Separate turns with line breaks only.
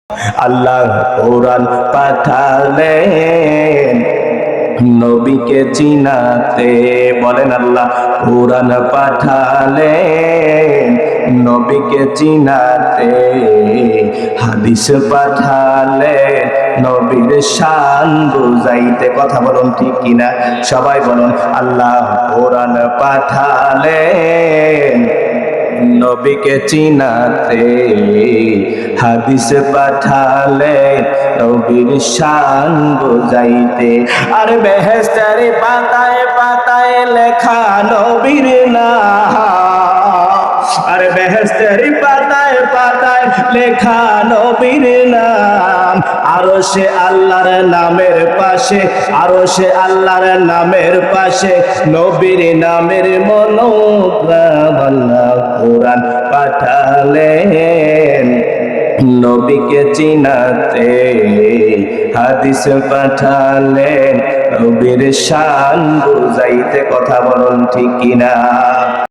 আল্লাহ কোরআন পাঠালেন নবীকে চিনাতে। বলেন আল্লাহ কোরআন পাঠালেন নবীকে চিনাতে, হাদিস পাঠালেন নবীর শান বুঝাইতে। কথা বলুন ঠিক কিনা? সবাই বলুন আল্লাহ কোরআন পাঠালেন নবীকে চিনাতে, হাদিস পাঠালেন নবীর শান বুঝাইতে। আর বেহেশতের পাতায় পাতায় লেখা নবীর নাম, আর বেহেশতের পাতায় পাতায় লেখা নবীর নাম। আরো সে আল্লাহর নামের পাশে, আরো সে আল্লাহর নামের পাশে নবীর নামের মনোগ্রাম। আল্লাহ কোরআন পাঠালেন নবীকে চিনাতে, হাদিস পাঠালেন নবীর শান বুঝাইতে। কথা বলুন ঠিক কিনা?